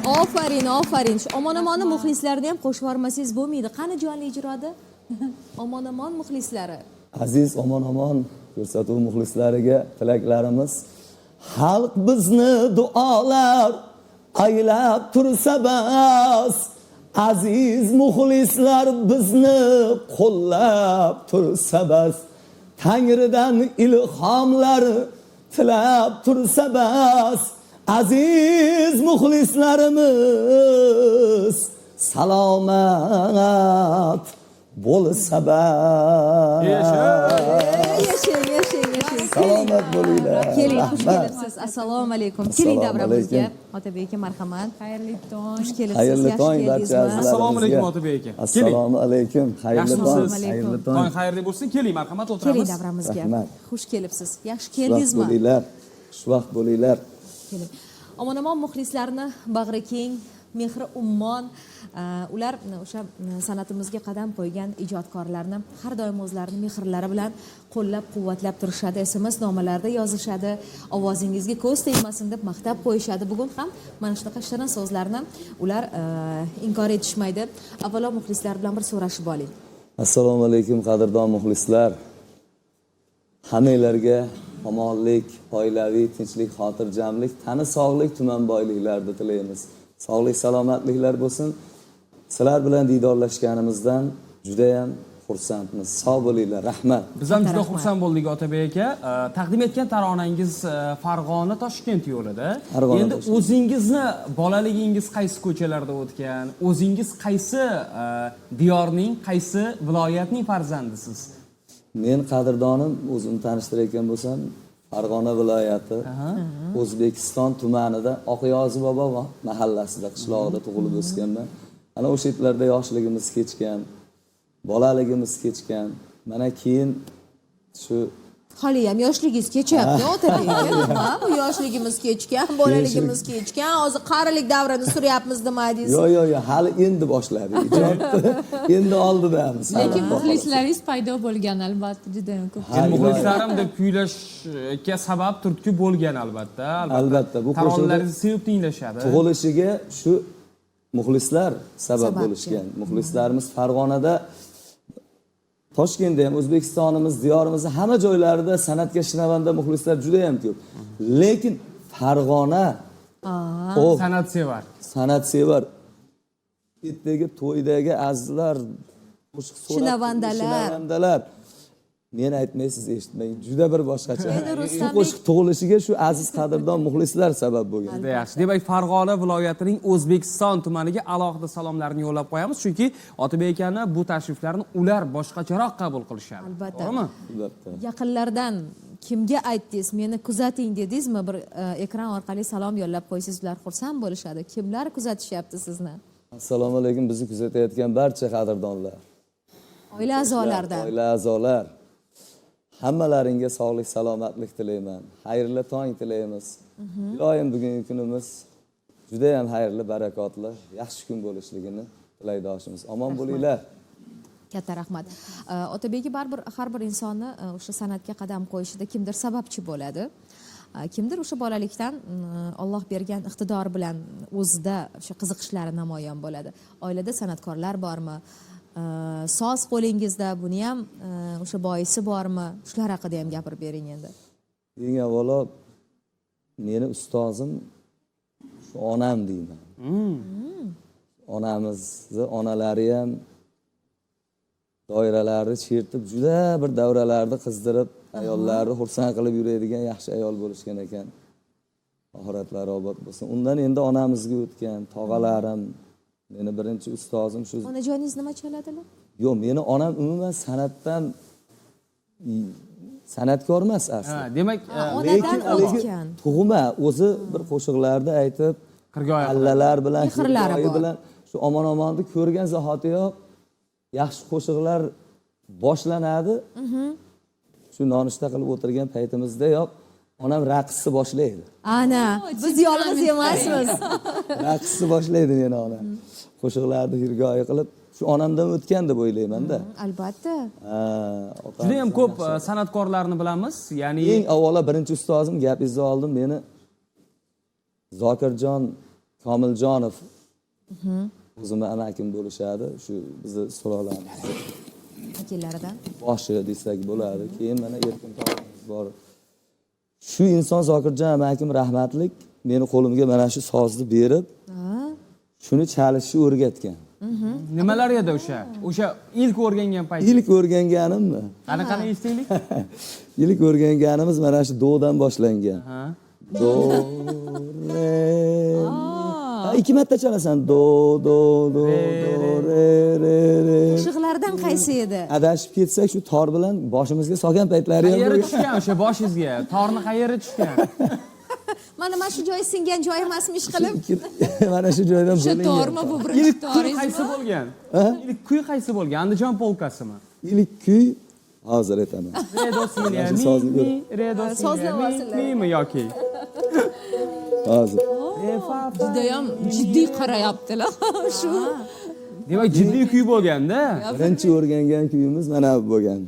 Ofarin, ofarin. Shu omon-omonni muxlislarni ham qo'shib yubormasangiz bo'lmaydi. Qani jonli ijroda? Omon-omon muxlislari. Aziz omon-omon ko'rsatuv muxlislariga tilaklarimiz. Xalq bizni duolar aylab tursa bas. Aziz muxlislar bizni qo'llab tursa bas. Tangridan ilhomlar tilab tursa bas. Aziz muxlislarimiz salomat bo'lsa bas. Yashang, yashang, yashang. Salomat bo'linglar. Keling, xush kelibsiz. Assalomu alaykum. Keling davramizga. Otabek aka, marhamat. Xayrli tong. Xush kelibsiz. Xayrli tong Yaxshi barcha keldingizmi? Assalomu alaykum Otabek aka. Assalomu alaykum. Xayrli tong. Xayrli tong. Tong xayrli bo'lsin. Keling, marhamat Keling o'tiramiz. davramizga. Rahmat. Xush kelibsiz. Yaxshi Xushvaqt keldingizmi? bo'linglar. Xushvaqt bo'linglar. Keling. Omon-omon muxlislarni bag'ri keng, mehri ummon, ular o'sha san'atimizga qadam qo'ygan ijodkorlarni har doim o'zlarining mehrlari bilan qo'llab-quvvatlab turishadi. SMS nomalarda yozishadi, ovozingizga ko'z tegmasin deb maqtab qo'yishadi. Bugun ham mana shunaqa shirin so'zlarni ular inkor etishmaydi. Avvalo muxlislar bilan bir so'rashib oling. Assalomu alaykum qadrdon muxlislar. Hammanglarga omonlik, oilaviy tinchlik, xotirjamlik, tani sog'lik, tuman boyliklarni tilaymiz. Sog'lik, salomatliklar bo'lsin. Sizlar bilan diydorlashganimizdan juda ham xursandmiz. Sog' bo'linglar. Rahmat. Biz ham juda xursand bo'ldik Otabek aka. Taqdim etgan taronangiz Farg'ona Toshkent yo'lida. Endi o'zingizni bolaligingiz qaysi ko'chalarda o'tgan? O'zingiz qaysi diyorning, qaysi viloyatning farzandisiz? Men qadrdonim o'zimni tanishtirayotgan bo'lsam, Farg'ona viloyati, O'zbekiston tumanida Oqyozi bobo mahallasida, qishlog'ida tug'ilib o'sganman. Ana o'sha yerlarda yoshligimiz kechgan, bolaligimiz kechgan. Mana keyin shu Hali ham yoshligingiz kechyapti, Otabek aka. Bu yoshligimiz kechgan, bolaligimiz kechgan, hozir qarilik davrini suryapmiz demadingiz. Yo'q, hali endi boshladik. Endi oldidamiz. Lekin muxlislaringiz paydo bo'lgan albatta juda ham ko'p. Muxlislarim deb kuylashga sabab turtki bo'lgan albatta. Albatta, bu taronalaringizni sevib tinglashadi. Tug'ilishiga shu muxlislar sabab bo'lishgan. Muxlislarimiz Farg'onada, Toshkentda ham, O'zbekistonimiz, diyorimiz hamma joylarida san'atga shinavanda muxlislar juda ham ko'p. Lekin Farg'ona san'at sevar. Itdagi to'ydagi azizlar, qo'shiq shinavandalar. Men aytmay siz eshitmang, juda bir boshqacha. Shu qo'shiq tug'ilishiga shu aziz qadrdon muxlislar sabab bo'lgan. Juda yaxshi. Demak, Farg'ona viloyatining O'zbekiston tumaniga alohida salomlarni yo'llab qo'yamiz, chunki Otabek akani bu tashriflarni ular boshqacharoq qabul qilishadi. Albatta. To'g'rimi? Albatta. Yaqinlardan kimga aytdingiz, meni kuzating dedingizmi? Bir ekran orqali salom yo'llab qo'ysangiz, ular xursand bo'lishadi. Kimlar kuzatishyapti sizni? Assalomu alaykum, bizni kuzatayotgan barcha qadrdonlar. Oila a'zolaridan. Oila a'zolar. Hammalaringga sog'lik, salomatlik tilayman. Xayrli tong tilaymiz. Iloyim bugungi kunimiz juda ham xayrli, barakotli, yaxshi kun bo'lishligini tilaydoshimiz. Omon bo'linglar. Katta rahmat. Otabek, baribir har bir insonni o'sha san'atga qadam qo'yishida kimdir sababchi bo'ladi. Kimdir o'sha bolalikdan Alloh bergan iqtidor bilan o'zida o'sha qiziqishlari namoyon bo'ladi. Oilada san'atkorlar bormi? Soz qo'lingizda buni ham o'sha boisi bormi? Shular haqida ham gapirib bering endi. Eng avvalo meni ustozim shu onam deyman. Onamizni onalari ham doiralarni chertib, juda bir davralarni qizdirib, ayollarni xursand qilib yuradigan yaxshi ayol bo'lishgan ekan. Oxiratlari obod bo'lsin. Undan endi onamizga o'tgan tog'alarim, meni birinchi ustozim shu. Onajoningiz nima chaladilar? Yo'q, meni onam umuman san'atdan san'atkor emas asli. Demak, onadan o'tgan. Tug'ma o'zi bir qo'shiqlarda aytib, allalar bilan, mehrlari bilan shu omon-omonni ko'rgan zahotiyoq yaxshi qo'shiqlar boshlanadi. Shu nonushta qilib o'tirgan paytimizdayoq onam raqsni boshlaydi. Ana, biz yolg'iz emasmiz. Raqsni boshlaydi meni onam. Qo'shiqlarni hirgoyi qilib, shu onamdan o'tgan deb o'ylayman-da. Albatta. juda ham ko'p san'atkorlarni bilamiz. Ya'ni eng avvalo birinchi ustozim, gapingizni oldim, meni Zokirjon Komiljonov o'zimni amakim bo'lishadi, shu bizni sulolamiz vakillaridan. boshi desak bo'ladi. Keyin mana Erkin tog'amiz bor. Shu inson Zokirjon amakim rahmatlik meni qo'limga mana shu sozni berib, shuni chalishni o'rgatgan. Nimalar edi o'sha? O'sha ilk o'rgangan payt. İlk o'rganganimmi? Qanaqa eshitaylik? İlk o'rganganimiz mana shu do'dan boshlangan. Ha. Do, re. Ha, ikki marta chalasan. Do, re, re. Qo'shiqlardan qaysi edi? Adashib ketsak shu tor bilan boshimizga solgan paytlari ham Qayerga bo'lgan. tushgan o'sha boshingizga? Torni qayerga tushgan? Mana shu joyi singan joy emasmi ish qilib? Mana shu joydan O'sha bo'lingan. tormi bu birinchi İlk kuy toringiz? qaysi bo'lgan? İlk kuy qaysi bo'lgan? Andijon polkasimi? İlk kuy hozir aytaman. Re do si Mana shu mi sozni mi ko'rib. re do si Sozlavasizlar. mi yoki? Hozir. Re fa fa. Judayam jiddiy qarayaptilar. Shu. Demak jiddiy kuy bo'lganda. Birinchi o'rgangan kuyimiz mana bu bo'lgan.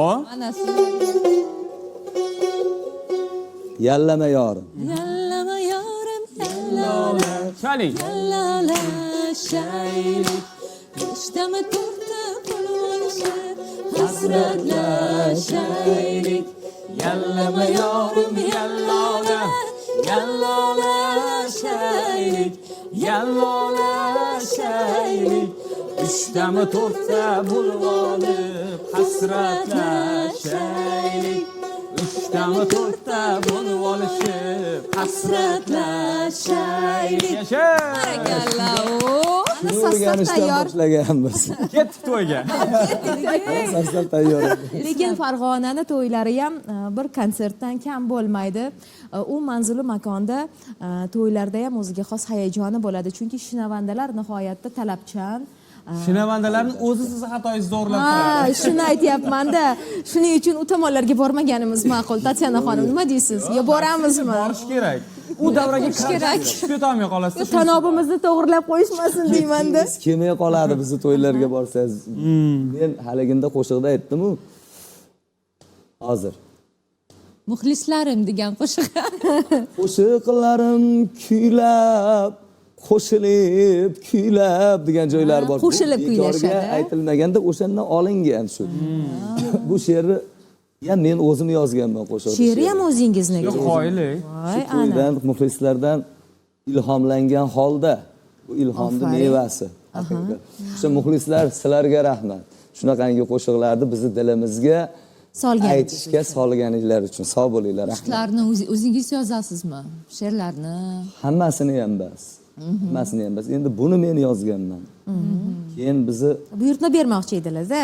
O. Mana shu. Yallama yorim. Yallama yorim, yallala, Chaling. yallala, shaylik. Ishtami to'rtta pul olishib, hasratlashaylik. Yallama yorim yallola, yallola shaylik, yallola shaylik. Uchtami to'rtta bo'lib olib hasratlashaylik. Uchtami to'rtta bo'lib olishib hasratlashaylik. Yasha! Barakalla. Ana Shuni sassab o'rganishdan tayyor. boshlaganmiz. Ketdik to'yga. Sassab tayyor. Lekin Farg'onani to'ylari ham bir konsertdan kam bo'lmaydi. U manzili makonda to'ylarda ham o'ziga xos hayajoni bo'ladi. Chunki shinavandalar nihoyatda talabchan. Shinavandalarning o'zi sizni xatoyingizni to'g'rilab turadi. Ha, shuni aytyapman-da. Shuning uchun u tomonlarga bormaganimiz ma'qul. Tatyana xonim, nima deysiz? Yo boramizmi? Borish kerak. U davraga kerak. chiqib ketolmay qolasiz. Tanobimizni to'g'irlab qo'yishmasin deyman-da. Siz kelmay qoladi bizni to'ylarga borsangiz. Men haliginda qo'shiqda aytdim-ku. Hozir. Muxlislarim degan qo'shiq. Qo'shiqlarim kuylab, qo'shilib, kuylab degan joylar bor. Qo'shilib kuylashadi. Bekorga aytilmaganda o'shandan olingan shu. Bu she'rni ham men o'zim yozganman qo'shiqni. She'ri ham o'zingizniki. Yo'q, qoyili. Voy, Shu to'ydan, muxlislardan ilhomlangan holda bu ilhomning Aferin. mevasi. haqiqat. O'sha muxlislar sizlarga rahmat. Shunaqangi qo'shiqlarni bizni dilimizga Solganingiz aytishga solganinglar uchun sog' bo'linglar. rahmat. Qo'shiqlarni o'zingiz yozasizmi? She'rlarni. Hammasini ham emas. Hammasini ham emas. Endi buni men yozganman. Keyin bizni Buyurtma bermoqchi edilar-da.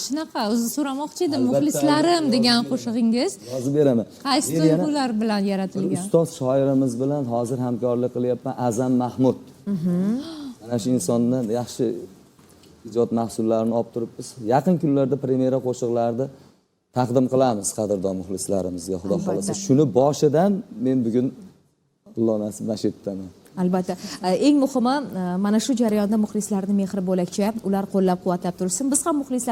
Shunaqa o'zi so'ramoqchi edim. Albatta. Muxlislarim degan qo'shig'ingiz yozib beraman. qaysi Men yana tuyg'ular bilan yaratilgan? ustoz shoirimiz bilan hozir hamkorlik qilyapman, Azam Mahmud. Mana shu insondan yaxshi ijod mahsullarini olib turibmiz. Yaqin kunlarda premyera qo'shiqlarni taqdim qilamiz qadrdon muxlislarimizga, xudo xolasa. Shuni boshidan men bugun Alloh nasib mashitdaman. Albatta. Eng muhimi mana shu jarayonda muxlislarning mehri bo'lakcha, ular qo'llab-quvvatlab tursin. Biz ham muxlislar